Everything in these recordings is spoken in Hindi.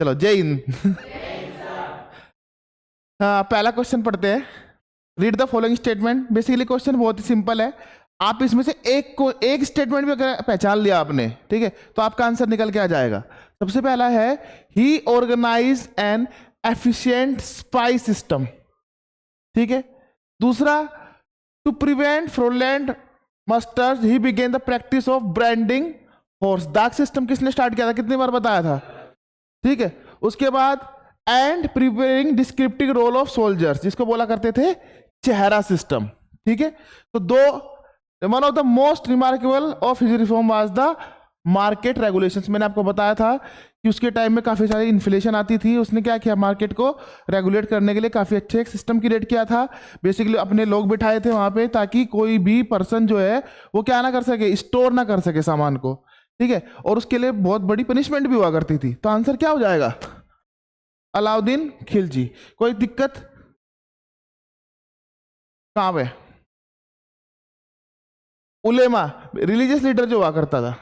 चलो जय हिंद। हाँ, पहला क्वेश्चन पढ़ते हैं। Read the following statement. Basically question बहुत ही सिंपल है। आप इसमें से एक स्टेटमेंट भी अगर पहचान लिया आपने, ठीक है, तो आपका आंसर निकल के आ जाएगा। सबसे पहला है ही organise an efficient spy system, ठीक है। दूसरा, to prevent fraudulent musters he began the practice of branding horse. डाक सिस्टम किसने स्टार्ट किया था, कितनी बार बताया था, ठीक है। उसके बाद and preparing descriptive roll of soldiers, जिसको बोला करते थे चेहरा सिस्टम, ठीक है। तो one of the most remarkable of his reform was the market regulations. मैंने आपको बताया था कि उसके टाइम में काफी सारी इन्फ्लेशन आती थी, उसने क्या किया, मार्केट को रेगुलेट करने के लिए काफी अच्छे एक सिस्टम क्रिएट किया था। बेसिकली अपने लोग बिठाए थे वहां पे ताकि कोई भी पर्सन जो है वो क्या ना कर सके, स्टोर ना कर सके सामान को, ठीक है। और उसके लिए बहुत बड़ी पनिशमेंट भी हुआ करती थी। तो आंसर क्या हो जाएगा, अलाउद्दीन खिलजी। कोई दिक्कत कहां पे, उलेमा रिलीजियस लीडर जो हुआ करता था,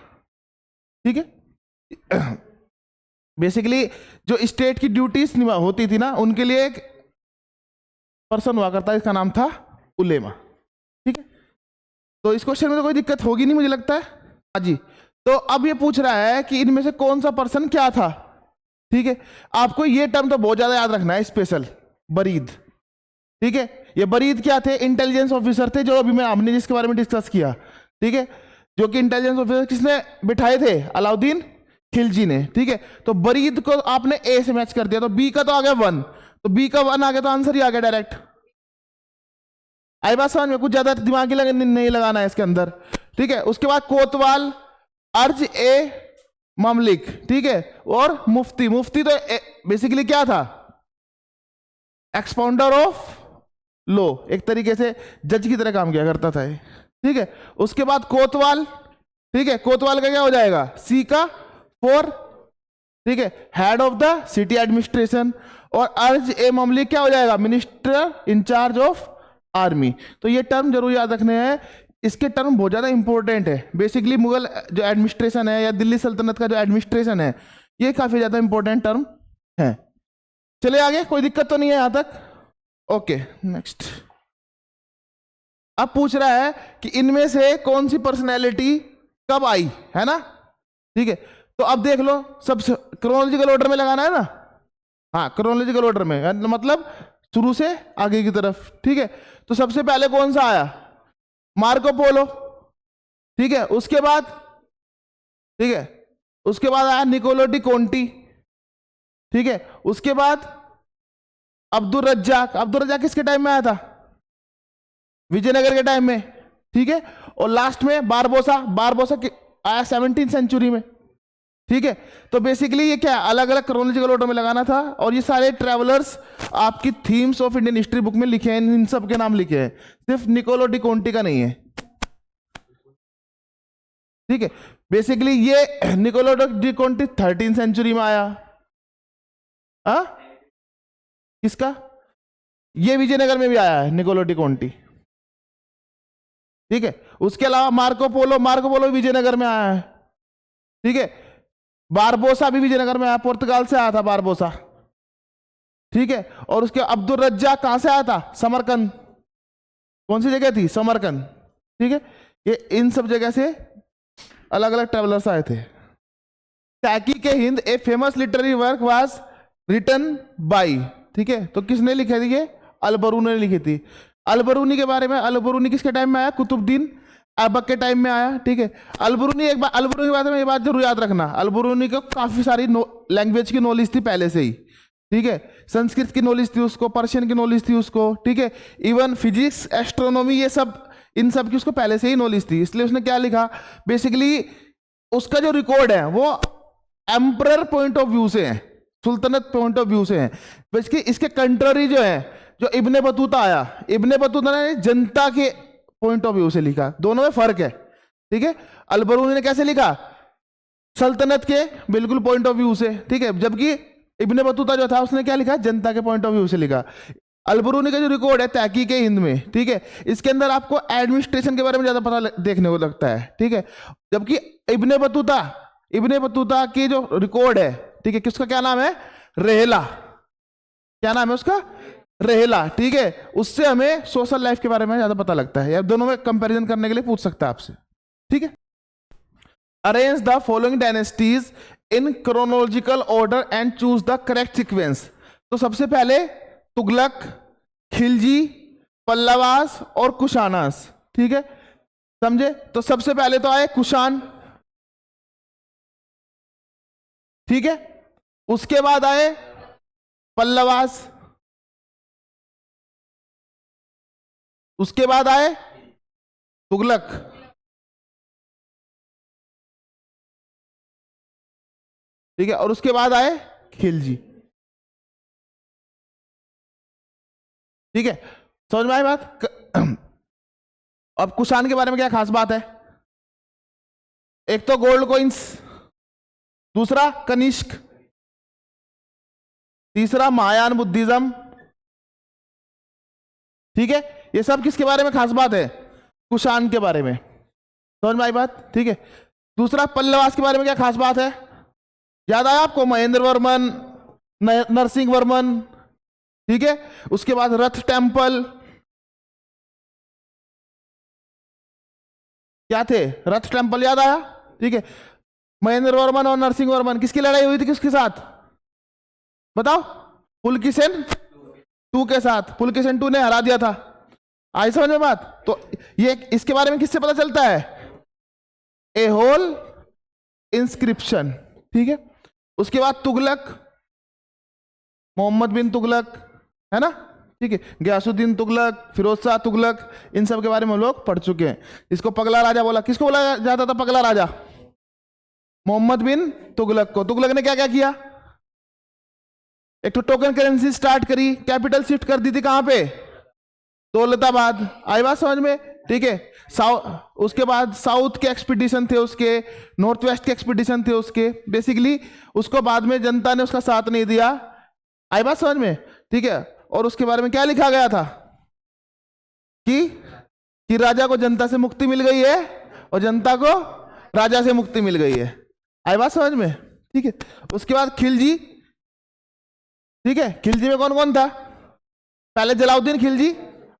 ठीक है। बेसिकली जो स्टेट की ड्यूटीज होती थी ना, उनके लिए एक पर्सन हुआ करता है, इसका नाम था उलेमा, ठीक है। तो इस क्वेश्चन में तो कोई दिक्कत होगी नहीं मुझे लगता है। हाँ जी। तो अब ये पूछ रहा है कि इनमें से कौन सा पर्सन क्या था, ठीक है। आपको ये टर्म तो बहुत ज्यादा याद रखना है, स्पेशल बरीद, ठीक है। ये बरीद क्या थे, इंटेलिजेंस ऑफिसर थे, जो अभी हमने जिसके बारे में डिस्कस किया, ठीक है। जो कि इंटेलिजेंस ऑफिसर किसने बिठाए थे, अलाउद्दीन खिलजी ने, ठीक है। तो बरीद को आपने ए से मैच कर दिया, तो बी का तो आ गया 1, तो बी का 1 आ गया तो आंसर ही आ गया डायरेक्ट। आई बात समझ में, कुछ ज्यादा दिमाग नहीं लगाना है इसके अंदर, ठीक है। उसके बाद कोतवाल, अर्ज ए ममलिक, ठीक है। और मुफ्ती, मुफ्ती तो बेसिकली क्या था, एक्सपाउंडर ऑफ लो, एक तरीके से जज की तरह काम किया करता था, ठीक है। उसके बाद कोतवाल, ठीक है। कोतवाल का क्या हो जाएगा, सी का 4, ठीक है, head of the city administration. और अर्ज ए ममलिक क्या हो जाएगा, मिनिस्टर इंचार्ज ऑफ आर्मी। तो ये टर्म जरूर याद रखने हैं, इसके टर्म बहुत ज्यादा इंपॉर्टेंट है। बेसिकली मुगल जो एडमिनिस्ट्रेशन है या दिल्ली सल्तनत का जो एडमिनिस्ट्रेशन है, ये काफी ज्यादा इंपॉर्टेंट टर्म है। चले आगे, कोई दिक्कत तो नहीं है यहां तक, ओके नेक्स्ट। अब पूछ रहा है कि इनमें से कौन सी पर्सनैलिटी कब आई, है ना, ठीक है। तो अब देख लो, सब क्रोनोलॉजिकल ऑर्डर में लगाना है ना, हाँ क्रोनोलॉजिकल ऑर्डर में, मतलब शुरू से आगे की तरफ, ठीक है। तो सबसे पहले कौन सा आया, मार्को पोलो, ठीक है। उसके बाद, ठीक है, उसके बाद आया निकोलो डी कोंटी, ठीक है। उसके बाद अब्दुल रज्जाक। अब्दुल रज्जाक किसके टाइम में आया था, विजयनगर के टाइम में, ठीक है। और लास्ट में बारबोसा, बारबोसा आया 17वीं सेंचुरी में, ठीक है। तो बेसिकली ये क्या, अलग अलग क्रोनोलॉजिकल ऑर्डर में लगाना था। और ये सारे ट्रैवलर्स आपकी themes of Indian history book में लिखे हैं, इन सब के नाम लिखे हैं, सिर्फ निकोलो डी कोंटी का नहीं है, ठीक है। बेसिकली ये निकोलो डी कोंटी 13वीं सेंचुरी में आया, किसका, ये विजयनगर में भी आया है निकोलो डी कोंटी, ठीक है। उसके अलावा Marco Polo, Marco Polo Vijayanagar में आया है, ठीक है। बारबोसा भी विजयनगर में आया, पुर्तगाल से आया था बारबोसा, ठीक है। और उसके अब्दुल रज्जाक कहां से आया था, समरकंद, कौन सी जगह थी, समरकंद, ठीक है। ये इन सब जगह से अलग अलग ट्रेवलर्स आए थे। Tahqiq Hind a famous literary work was written by, ठीक है। तो किसने लिखी थी ये, अलबरूनी ने लिखी थी। अलबरूनी के बारे में, अलबरूनी किसके टाइम में आया, कुतुबुद्दीन ऐबक के टाइम में आया, ठीक है। अलबरूनी एक बार, अलबरूनी के बारे में ये बात जरूर याद रखना, अलबरूनी को काफी सारी लैंग्वेज की नॉलेज थी पहले से ही, ठीक है। संस्कृत की नॉलेज थी उसको, पर्शियन की नॉलेज थी उसको, ठीक है। इवन फिजिक्स, एस्ट्रोनॉमी, ये सब, इन सब की उसको पहले से ही नॉलेज थी। इसलिए उसने क्या लिखा, बेसिकली उसका जो रिकॉर्ड है वो एम्परर पॉइंट ऑफ व्यू से है, सुल्तनत पॉइंट ऑफ व्यू से है। बेसिकली इसके कंट्री जो है, जो इब्ने बतूता आया, इब्ने बतूता ने जनता के पॉइंट ऑफ व्यू से लिखा, दोनों में फर्क है, ठीक है। अलबरूनी ने कैसे लिखा, सल्तनत के बिल्कुल पॉइंट ऑफ व्यू से, ठीक है। जबकि इब्ने बतूता जो था उसने क्या लिखा, जनता के पॉइंट ऑफ व्यू से लिखा। अलबरूनी का जो रिकॉर्ड है तहकीक हिंद में, ठीक है, इसके अंदर आपको एडमिनिस्ट्रेशन के बारे में ज्यादा पता देखने को लगता है, ठीक है। जबकि इब्ने बतूता की जो रिकॉर्ड है, ठीक है, किसका क्या नाम है? रेहला। क्या नाम है उसका? रेहला। ठीक है, उससे हमें सोशल लाइफ के बारे में ज्यादा पता लगता है, या दोनों में कंपैरिजन करने के लिए पूछ सकता है आपसे। ठीक है, arrange the following dynasties in chronological order and choose the correct sequence. तो सबसे पहले तुगलक, खिलजी, पल्लवास और कुशानास। ठीक है, समझे? तो सबसे पहले तो आए कुशान, ठीक है, उसके बाद आए पल्लवास, उसके बाद आए तुगलक, ठीक है, और उसके बाद आए खिलजी। ठीक है, समझ में आई बात? अब कुषाण के बारे में क्या खास बात है? एक तो गोल्ड कॉइंस, दूसरा कनिष्क, तीसरा महायान बुद्धिज्म। ठीक है, ये सब किसके बारे में खास बात है? कुषाण के बारे में। समझ में आई बात? ठीक है, दूसरा पल्लवास के बारे में क्या खास बात है? याद आया आपको? महेंद्र वर्मन, नरसिंह वर्मन। ठीक है, उसके बाद रथ टेम्पल, क्या थे? रथ टेम्पल, याद आया? ठीक है, महेंद्र वर्मन और नरसिंह वर्मन किसकी लड़ाई हुई थी? किसके साथ बताओ? पुलकेशिन टू के साथ। पुलकेशिन टू ने हरा दिया था। आई समझ में बात? तो ये इसके बारे में किससे पता चलता है? ए होल इंस्क्रिप्शन। ठीक है, उसके बाद तुगलक, मोहम्मद बिन तुगलक, है ना? ठीक है, गयासुद्दीन तुगलक, फिरोज शाह तुगलक, इन सब के बारे में हम लोग पढ़ चुके हैं। इसको पगला राजा बोला। किसको बोला जाता था पगला राजा? मोहम्मद बिन तुगलक को। तुगलक ने क्या क्या किया? एक तो टोकन करेंसी स्टार्ट करी, कैपिटल शिफ्ट कर दी थी कहां पे? दौलताबाद। आई बात समझ में? ठीक है, उसके बाद साउथ के एक्सपीडिशन थे उसके, नॉर्थ वेस्ट के एक्सपीडिशन थे उसके। बेसिकली उसको बाद में जनता ने उसका साथ नहीं दिया। आई बात समझ में? ठीक है, और उसके बारे में क्या लिखा गया था कि राजा को जनता से मुक्ति मिल गई है और जनता को राजा से मुक्ति मिल गई है। आई बात समझ में? ठीक है, उसके बाद खिलजी। ठीक है, खिलजी में कौन कौन था? पहले जलाउद्दीन खिलजी,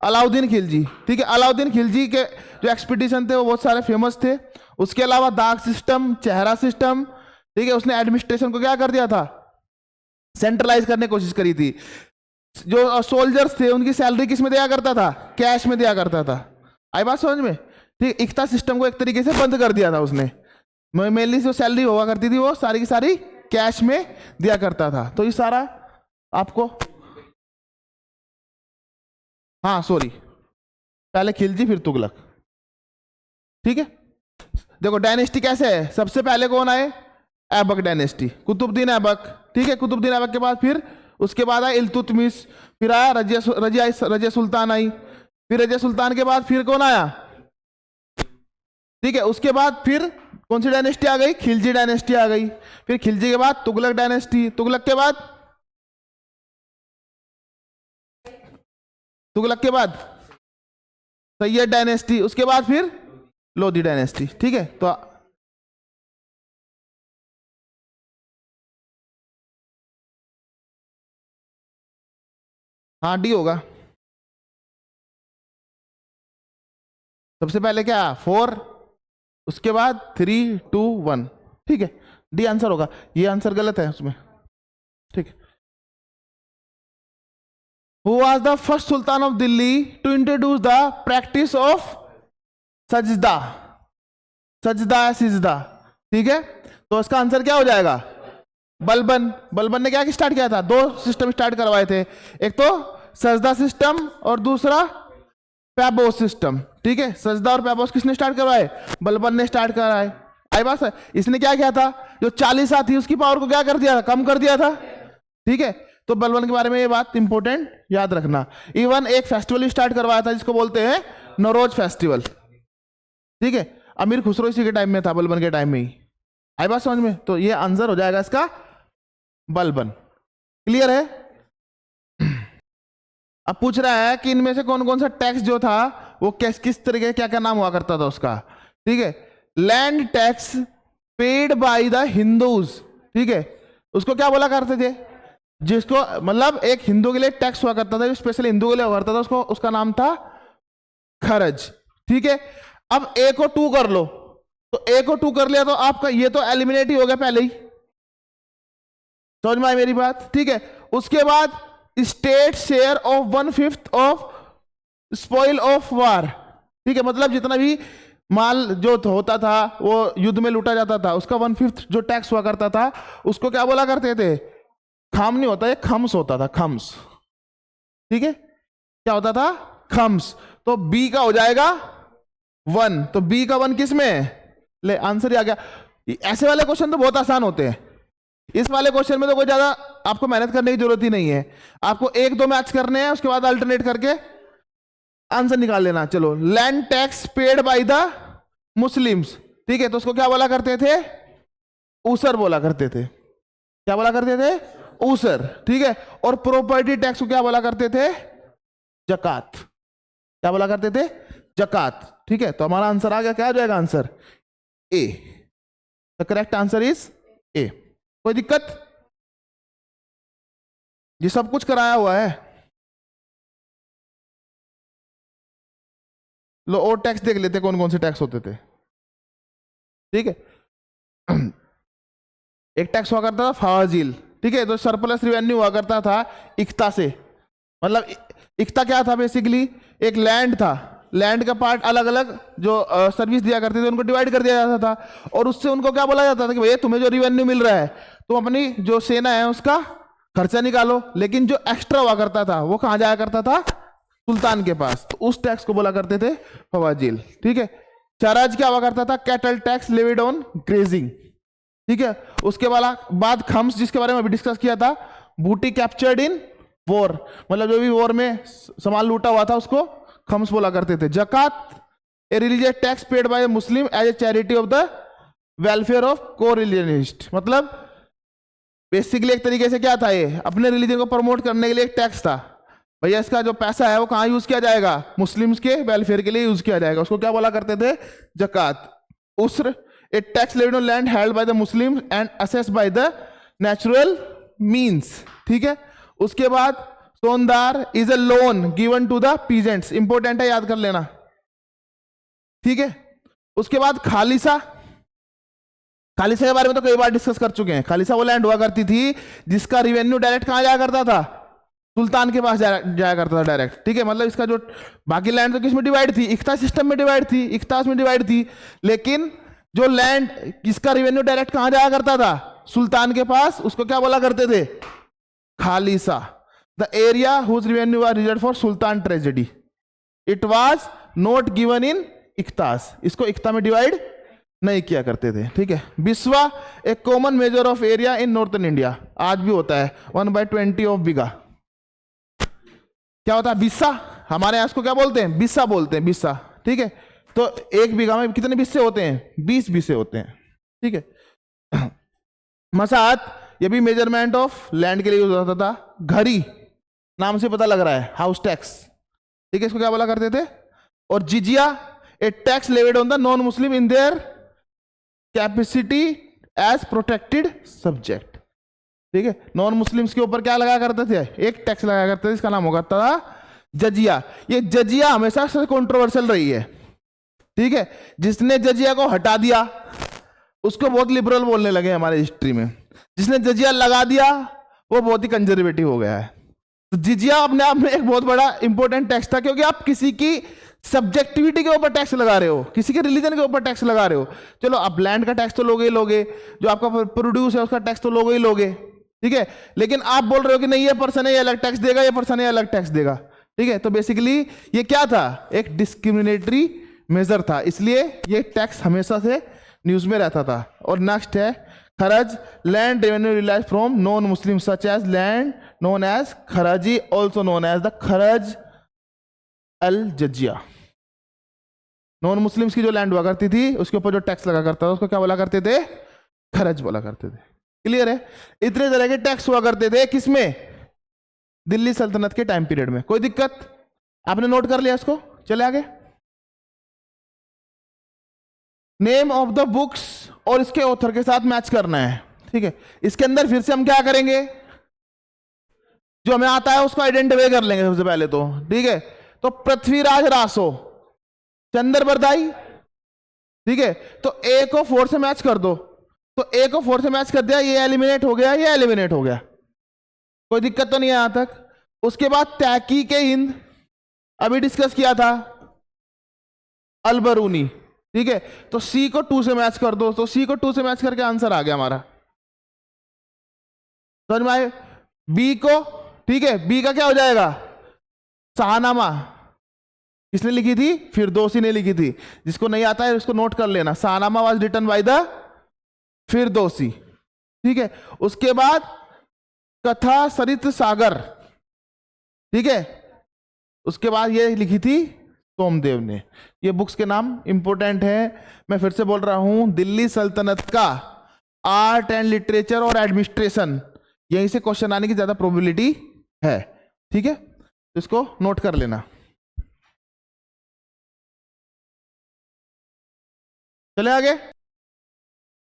अलाउद्दीन खिलजी। ठीक है, अलाउद्दीन खिलजी के जो एक्सपीडिशन थे वो बहुत सारे फेमस थे। उसके अलावा दाग सिस्टम, चेहरा सिस्टम। ठीक है, उसने एडमिनिस्ट्रेशन को क्या कर दिया था? सेंट्रलाइज करने की कोशिश करी थी। जो सोल्जर्स थे उनकी सैलरी किस में दिया करता था? कैश में दिया करता था। आई बात समझ में? ठीक, इकता सिस्टम को एक तरीके से बंद कर दिया था उसने। मेनली जो सैलरी हुआ करती थी वो सारी की सारी कैश में दिया करता था। तो ये सारा आपको, हाँ सॉरी, पहले खिलजी फिर तुगलक। ठीक है, देखो डायनेस्टी कैसे है। सबसे पहले कौन आए? ऐबक डायनेस्टी, कुतुबुद्दीन ऐबक। ठीक है, कुतुबुद्दीन ऐबक के बाद फिर उसके बाद आया इल्तुतमिश, फिर आया रजिया सुल्तान आई, फिर रजिया सुल्तान के बाद फिर कौन आया? ठीक है, उसके बाद फिर कौन सी डायनेस्टी आ गई? खिलजी डायनेस्टी आ गई। फिर खिलजी के बाद तुगलक डायनेस्टी, तुगलक के बाद सैयद डायनेस्टी, उसके बाद फिर लोधी डायनेस्टी। ठीक है, तो हाँ डी होगा। सबसे पहले क्या? 4, उसके बाद 3, 2, 1। ठीक है, डी आंसर होगा। ये आंसर गलत है उसमें। ठीक है, Who was the first Sultan of Delhi to introduce the practice of सजदा? सजदा या सिजदा। ठीक है, तो इसका आंसर क्या हो जाएगा? बलबन। बलबन ने क्या स्टार्ट किया था? 2 सिस्टम स्टार्ट करवाए थे, एक तो सजदा सिस्टम और दूसरा पैबोस सिस्टम। ठीक है, सजदा और पैबोस किसने स्टार्ट करवाए? बलबन ने स्टार्ट कराए। आई बात है? इसने क्या किया था? जो 40 थी उसकी पावर को क्या कर दिया था? कम कर दिया था। ठीक है, तो बलबन के बारे में ये बात इंपॉर्टेंट याद रखना। इवन एक फेस्टिवल स्टार्ट करवाया था जिसको बोलते हैं नौरोज फेस्टिवल। ठीक है, अमीर खुसरो इसी के टाइम में था, बलबन के टाइम में ही। आई बात समझ में? तो ये आंसर हो जाएगा इसका बलबन। क्लियर है? अब पूछ रहा है कि इनमें से कौन कौन सा टैक्स जो था वो किस तरीके क्या क्या नाम हुआ करता था उसका। ठीक है, land tax paid by the Hindus. ठीक है, उसको क्या बोला करते थे? जिसको मतलब एक हिंदू के लिए टैक्स हुआ करता था, जो स्पेशल हिंदू के लिए हुआ करता था, उसको उसका नाम था खरज। ठीक है, अब ए को 2 कर लो, तो ए को 2 कर लिया तो आपका ये तो एलिमिनेट ही हो गया पहले ही, समझ में आई मेरी बात? ठीक है, उसके बाद state share of 1/5 of spoil of war. ठीक है, मतलब जितना भी माल जो होता था वो युद्ध में लूटा जाता था, उसका 1/5 जो टैक्स हुआ करता था, उसको क्या बोला करते थे? खाम नहीं होता, ये खम्स होता था, खम्स। ठीक है, क्या होता था? खम्स। तो बी का हो जाएगा 1, तो बी का 1 किस में है? ले आंसर ही आ गया। ऐसे वाले क्वेश्चन तो बहुत आसान होते हैं, इस वाले क्वेश्चन में तो कोई ज्यादा आपको मेहनत करने की जरूरत ही नहीं है, आपको 1-2 मैच करने हैं, उसके बाद अल्टरनेट करके आंसर निकाल लेना। चलो, land tax paid by the Muslims. ठीक है, तो उसको क्या बोला करते थे? ऊसर बोला करते थे। क्या बोला करते थे? ऊसर। ठीक है, और प्रॉपर्टी टैक्स को क्या बोला करते थे? जकात। क्या बोला करते थे? जकात। ठीक है, तो हमारा आंसर आ गया, क्या आ जाएगा answer? A. The correct answer is a. कोई दिक्कत? ये सब कुछ कराया हुआ है। लो और टैक्स देख लेते कौन कौन से टैक्स होते थे। ठीक है, एक टैक्स हुआ करता था फाजिल। ठीक है, तो सरप्लस रिवेन्यू हुआ करता था इक्ता से। मतलब इक्ता क्या था? बेसिकली एक लैंड था, लैंड का पार्ट अलग अलग जो सर्विस दिया करते थे उनको डिवाइड कर दिया जाता था, और उससे उनको क्या बोला जाता था कि भैया तुम्हें जो रिवेन्यू मिल रहा है तुम अपनी जो सेना है उसका खर्चा निकालो, लेकिन जो एक्स्ट्रा हुआ करता था वो कहाँ जाया करता था? सुल्तान के पास। तो उस टैक्स को बोला करते थे फवाजिल। ठीक है, चराज क्या हुआ करता था? Cattle tax levied on grazing. ठीक है, उसके बाद खम्स, जिसके बारे में अभी डिस्कस किया था, बूटी कैप्चर्ड इन वॉर, मतलब जो भी वॉर में सामान लूटा हुआ था उसको खम्स बोला करते थे। जकात, a religious tax paid by Muslim as a charity of the welfare of coreligionist. मतलब बेसिकली एक तरीके से क्या था? ये अपने रिलीजन को प्रमोट करने के लिए एक टैक्स था। भैया इसका जो पैसा है वो कहाँ यूज किया जाएगा? मुस्लिम्स के वेलफेयर के लिए यूज किया जाएगा, उसको क्या बोला करते थे? जकात। उसर, a tax levied on land held by the Muslim and assessed by the natural means. ठीक है, उसके बाद सोनदार is a loan given to the peasants. Important है, याद कर लेना। ठीक है, उसके बाद खालिसा। खालिसा के बारे में तो कई बार डिस्कस कर चुके हैं। खालिसा वो लैंड हुआ करती थी जिसका रिवेन्यू डायरेक्ट कहां जाया करता था? सुल्तान के पास जाया करता था डायरेक्ट। ठीक है, मतलब इसका जो बाकी लैंड तो किसमें डिवाइड थी? इख्ता सिस्टम में डिवाइड थी, इख्तास में डिवाइड थी, लेकिन जो लैंड इसका रिवेन्यू डायरेक्ट कहां जाया करता था? सुल्तान के पास। उसको क्या बोला करते थे? खालिसा। The area whose revenue was reserved for sultan treasury, it was not given in इख्तास। इसको इख्ता में डिवाइड नहीं किया करते थे। ठीक है, बिस्वा, एक common measure of area in northern India, आज भी होता है 1/20 ऑफ बीघा। क्या होता है? बिस्सा। हमारे यहां इसको क्या बोलते हैं? बिस्सा बोलते हैं, बिस्सा। ठीक है, तो 1 बीघा में कितने बिस्से होते हैं? 20 बिस्से होते हैं। ठीक है, मसात, ये भी मेजरमेंट ऑफ लैंड के लिए यूज होता था। घरी, नाम से पता लग रहा है, हाउस टैक्स। ठीक है, इसको क्या बोला करते थे? और जिजिया, a tax levied on the non Muslim in their capacity as protected subject. ठीक है, नॉन मुस्लिम्स के ऊपर क्या लगा करते थे? एक टैक्स लगा करते थे, इसका नाम होगा था जजिया। ये जजिया हमेशा से कंट्रोवर्शियल रही है। ठीक है, जिसने जजिया को हटा दिया उसको बहुत लिबरल बोलने लगे हमारे हिस्ट्री में, जिसने जजिया लगा दिया वो बहुत ही कंजर्वेटिव हो गया है। तो जिजिया अपने आप में एक बहुत बड़ा इंपॉर्टेंट टैक्स था, क्योंकि आप किसी की सब्जेक्टिविटी के ऊपर टैक्स लगा रहे हो, किसी के रिलीजन के ऊपर टैक्स लगा रहे हो। चलो आप लैंड का टैक्स तो लोगे ही लोगे, जो आपका प्रोड्यूस है उसका टैक्स तो लोगे ही लोगे। ठीक है, लेकिन आप बोल रहे हो कि नहीं ये पर्सन है ये अलग टैक्स देगा, ये पर्सन है अलग टैक्स देगा। ठीक है, तो बेसिकली ये क्या था? एक डिस्क्रिमिनेटरी मेजर था, इसलिए ये टैक्स हमेशा से न्यूज में रहता था। और नेक्स्ट है खरज, land revenue realised from non Muslim such as land known as खराजी, ऑल्सो नोन एज द खरज अल जजिया। नॉन मुस्लिम्स की जो लैंड हुआ करती थी उसके ऊपर जो टैक्स लगा करता था उसको क्या बोला करते थे? खरज बोला करते थे। क्लियर है? इतने तरह के टैक्स हुआ करते थे, किसमें? दिल्ली सल्तनत के टाइम पीरियड में। कोई दिक्कत? आपने नोट कर लिया इसको? चले आगे। नेम ऑफ द बुक्स और इसके ऑथर के साथ मैच करना है। ठीक है, इसके अंदर फिर से हम क्या करेंगे, जो हमें आता है उसको आइडेंटिफाई कर लेंगे सबसे पहले तो। ठीक है, तो पृथ्वीराज रासो, चंद्र बरदाई। ठीक है, तो ए को 4 से मैच कर दो, तो ए को 4 से मैच कर दिया, ये एलिमिनेट हो गया, ये एलिमिनेट हो गया, कोई दिक्कत तो नहीं है यहां तक। उसके बाद तैकी के हिंद अभी डिस्कस किया था, अलबरूनी। ठीक है, तो सी को 2 से मैच कर दो, तो सी को 2 से मैच करके आंसर आ गया हमारा, समझ में आए। बी को, ठीक है, बी का क्या हो जाएगा, शाहनामा, किसने लिखी थी, फिरदौसी ने लिखी थी। जिसको नहीं आता है उसको नोट कर लेना, Shahnama was written by the Firdausi. ठीक है, उसके बाद कथा सरित सागर। ठीक है, उसके बाद ये लिखी थी सोमदेव ने। ये बुक्स के नाम इंपॉर्टेंट है, मैं फिर से बोल रहा हूं, दिल्ली सल्तनत का आर्ट एंड लिटरेचर और एडमिनिस्ट्रेशन, यहीं से क्वेश्चन आने की ज्यादा प्रोबेबिलिटी है। ठीक है, तो इसको नोट कर लेना। चले आगे।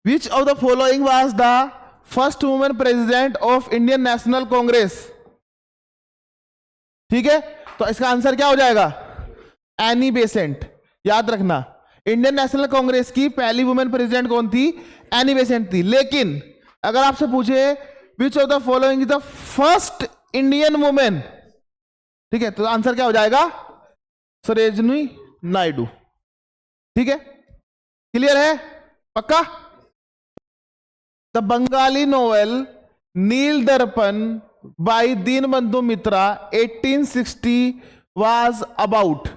विच of the following was the first women president of Indian national Congress. ठीक है, तो इसका आंसर क्या हो जाएगा, एनी बेसेंट। याद रखना, इंडियन नेशनल कांग्रेस की पहली वुमेन प्रेसिडेंट कौन थी, एनी बेसेंट थी। लेकिन अगर आपसे पूछे विच of the following is the first Indian women, ठीक है, तो आंसर क्या हो जाएगा, सरोजिनी नायडू। ठीक है, क्लियर है, पक्का। The Bengali novel Neel Darpan by Dinabandhu Mitra 1860 was about.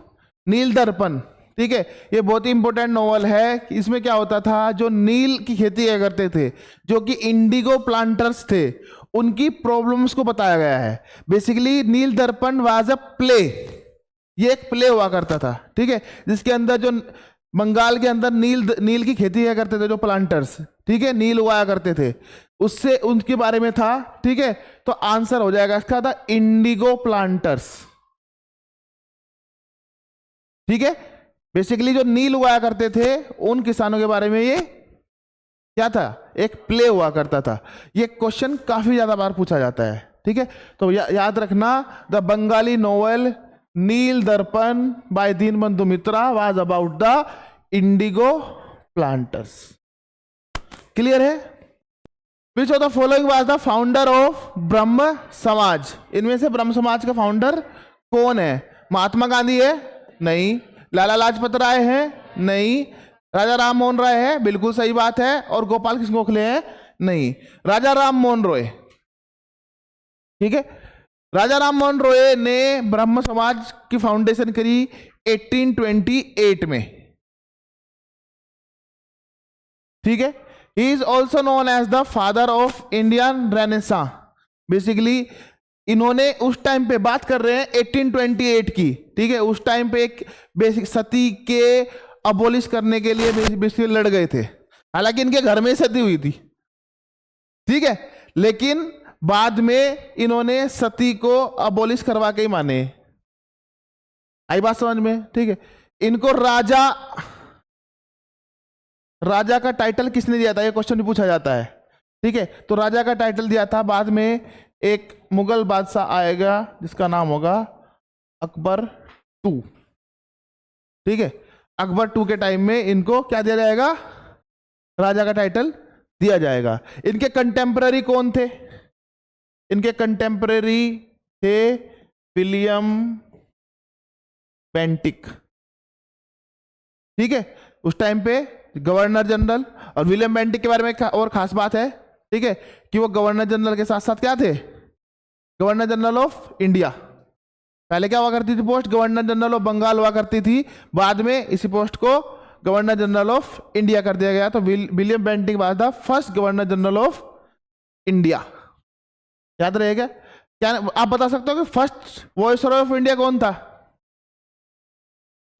Neel Darpan, ठीक है, ये बहुत ही इंपॉर्टेंट नोवेल है। इसमें क्या होता था, जो नील की खेती करते थे, जो कि इंडिगो प्लांटर्स थे, उनकी प्रॉब्लम्स को बताया गया है। बेसिकली नील दर्पण वाज अ प्ले, ये एक प्ले हुआ करता था। ठीक है, जिसके अंदर जो बंगाल के अंदर नील की खेती किया करते थे जो प्लांटर्स, ठीक है, नील उगाया करते थे, उससे उनके बारे में था। ठीक है, तो आंसर हो जाएगा इसका था इंडिगो प्लांटर्स। ठीक है, बेसिकली जो नील उगाया करते थे उन किसानों के बारे में ये क्या था, एक प्ले हुआ करता था। ये क्वेश्चन काफी ज्यादा बार पूछा जाता है। ठीक है, तो याद रखना, the Bengali novel Neel Darpan by Dinabandhu Mitra was about the indigo planters. Clear है। Which of the following was the founder of Brahmo Samaj. इनमें से ब्रह्म समाज का फाउंडर कौन है, महात्मा गांधी है, नहीं। लाला लाजपत राय है, नहीं। राजा राम मोहन राय है, बिल्कुल सही बात है। और गोपाल कृष्ण गोखले है, नहीं। राजा राम मोहन रॉय, ठीक है, राजा राम मोहन रॉय ने ब्रह्म समाज की फाउंडेशन करी 1828 में। ठीक है, he is also known as the father of Indian renaissance. Basically इन्होंने उस टाइम पे बात कर रहे हैं 1828 की। ठीक है, उस टाइम पे एक बेसिक सती के अबोलिश करने के लिए बेसिकली लड़ गए थे। हालांकि इनके घर में सती हुई थी, ठीक है, लेकिन बाद में इन्होंने सती को अबोलिश करवा के ही माने। आई बात समझ में। ठीक है, इनको राजा का टाइटल किसने दिया था, ये क्वेश्चन भी पूछा जाता है। ठीक है, तो राजा का टाइटल दिया था, बाद में एक मुगल बादशाह आएगा जिसका नाम होगा अकबर II। ठीक है, अकबर II के टाइम में इनको क्या दिया जाएगा, राजा का टाइटल दिया जाएगा। इनके कंटेम्पररी कौन थे, इनके कंटेम्पररी थे विलियम बेंटिक। ठीक है, उस टाइम पे गवर्नर जनरल। और विलियम बेंटिक के बारे में और खास बात है, ठीक है, कि वो गवर्नर जनरल के साथ साथ क्या थे, गवर्नर जनरल ऑफ इंडिया। पहले क्या हुआ करती थी post, governor general of Bengal हुआ करती थी, बाद में इसी पोस्ट को गवर्नर जनरल ऑफ इंडिया कर दिया गया। तो William Bentinck was the first governor general of India. याद रहेगा। क्या आप बता सकते हो कि फर्स्ट वायसरॉय ऑफ इंडिया कौन था,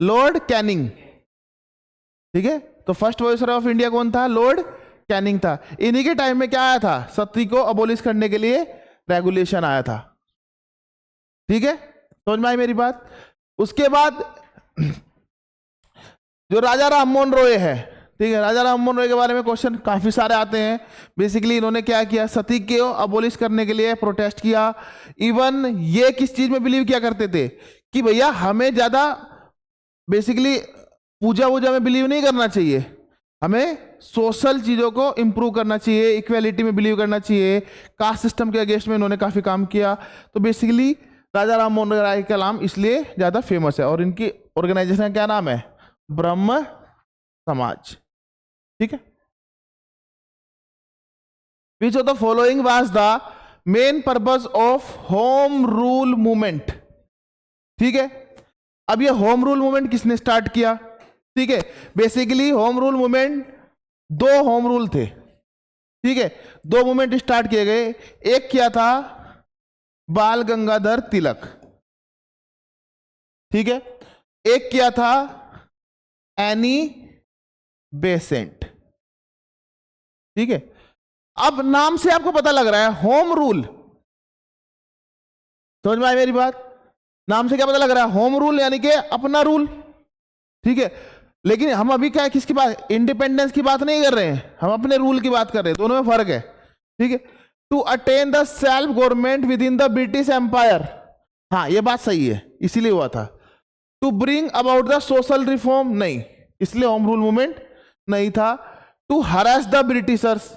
लॉर्ड कैनिंग। ठीक है, तो फर्स्ट वायसरॉय ऑफ इंडिया कौन था, लॉर्ड कैनिंग था। इन्हीं के टाइम में क्या आया था, सती को अबोलिश करने के लिए रेगुलेशन आया था। ठीक है, समझ में आई मेरी बात। उसके बाद जो राजा राम मोहन रॉय है, ठीक है। राजा राम मोहन रॉय के बारे में क्वेश्चन काफी सारे आते हैं। बेसिकली इन्होंने क्या किया, सती को अबोलिश करने के लिए प्रोटेस्ट किया। इवन ये किस चीज में बिलीव किया करते थे कि भैया हमें ज्यादा बेसिकली पूजा वूजा में बिलीव नहीं करना चाहिए, हमें सोशल चीजों को इंप्रूव करना चाहिए, इक्वेलिटी में बिलीव करना चाहिए। कास्ट सिस्टम के अगेंस्ट में इन्होंने काफी काम किया। तो बेसिकली राजा राम मोहन राय का नाम इसलिए ज्यादा फेमस है। और इनकी ऑर्गेनाइजेशन का क्या नाम है, ब्रह्म समाज। ठीक है। Which of the following was the main purpose of home rule movement. ठीक है। अब ये होम रूल मूवमेंट किसने स्टार्ट किया? ठीक है। बेसिकली होम रूल मूवमेंट, दो होम रूल थे। ठीक है, दो मूवमेंट स्टार्ट किए गए। एक क्या था, बाल गंगाधर तिलक। ठीक है। एक क्या था, एनी बेसेंट। ठीक है। अब नाम से आपको पता लग रहा है होम रूल, समझ में आई मेरी बात? नाम से क्या पता लग रहा है, होम रूल यानी कि अपना रूल। ठीक है। लेकिन हम अभी क्या है, किसकी बात, इंडिपेंडेंस की बात नहीं कर रहे हैं, हम अपने रूल की बात कर रहे हैं। दोनों में फर्क है। ठीक है। To attain the self government within the British empire, हाँ ये बात सही है, इसीलिए हुआ था। To bring about the social reform, नहीं, इसलिए होम रूल मूवमेंट नहीं था। टू हरास द ब्रिटिशर्स,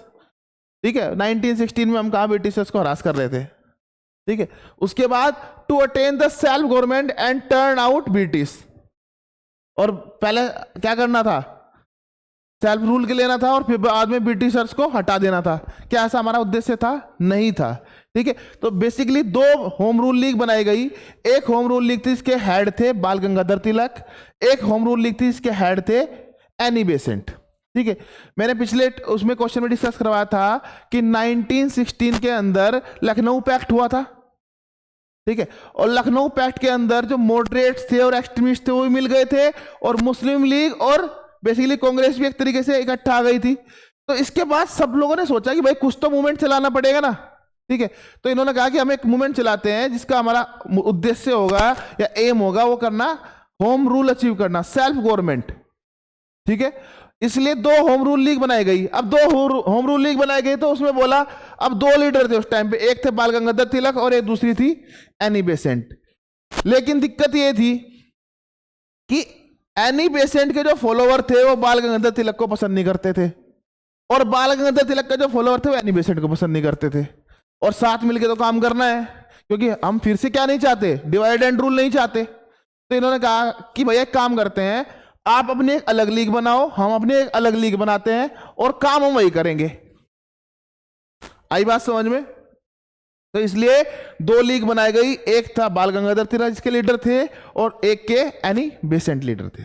ठीक है, 1916 में हम कहा ब्रिटिशर्स को हरास कर रहे थे। ठीक है। उसके बाद to attain the self government and turn out British, और पहले क्या करना था, सेल्फ रूल के लेना था, और फिर बाद में ब्रिटिशर्स को हटा देना था। क्या ऐसा हमारा उद्देश्य था? नहीं था। ठीक है। तो बेसिकली दो होम रूल लीग बनाई गई। एक होम रूल लीग थी, इसके हेड थे बाल गंगाधर तिलक। एक होम रूल लीग थी, इसके हेड थे एनी बेसेंट। ठीक है। मैंने पिछले उसमें क्वेश्चन में डिस्कस करवाया था कि 1916 के अंदर लखनऊ पैक्ट हुआ था। ठीक है। और लखनऊ पैक्ट के अंदर जो मॉडरेट्स थे और एक्सट्रीमिस्ट थे वो भी मिल गए थे, और मुस्लिम लीग और बेसिकली कांग्रेस भी एक तरीके से इकट्ठा आ गई थी। तो इसके बाद सब लोगों ने सोचा कि भाई कुछ तो मूवमेंट चलाना पड़ेगा ना। ठीक है। तो इन्होंने कहा कि हम एक मूवमेंट चलाते हैं जिसका हमारा उद्देश्य होगा या एम होगा वो करना, होम रूल अचीव करना, सेल्फ गवर्नमेंट। ठीक है। इसलिए दो होम रूल लीग बनाई गई। अब दो होम रूल लीग बनाई गई तो उसमें बोला, अब दो लीडर थे उस टाइम पे, एक थे बाल गंगाधर तिलक और एक दूसरी थी एनी बेसेंट। लेकिन दिक्कत ये थी कि एनी बेसेंट के जो फॉलोवर थे वो बाल गंगाधर तिलक को पसंद नहीं करते थे, और बाल गंगाधर तिलक के जो फॉलोवर थे वो एनी बेसेंट को पसंद नहीं करते थे। और साथ मिलकर तो काम करना है, क्योंकि हम फिर से क्या नहीं चाहते, डिवाइड एंड रूल नहीं चाहते। तो इन्होंने कहा कि भैया एक काम करते हैं, आप अपनी एक अलग लीग बनाओ, हम अपनी एक अलग लीग बनाते हैं, और काम हम वही करेंगे। आई बात समझ में? तो इसलिए दो लीग बनाई गई, एक था बाल गंगाधर तिलक जिसके लीडर थे, और एक के एनी बेसेंट लीडर थे।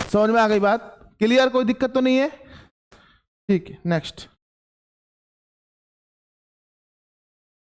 समझ में आ गई बात? क्लियर? कोई दिक्कत तो नहीं है? ठीक है। नेक्स्ट।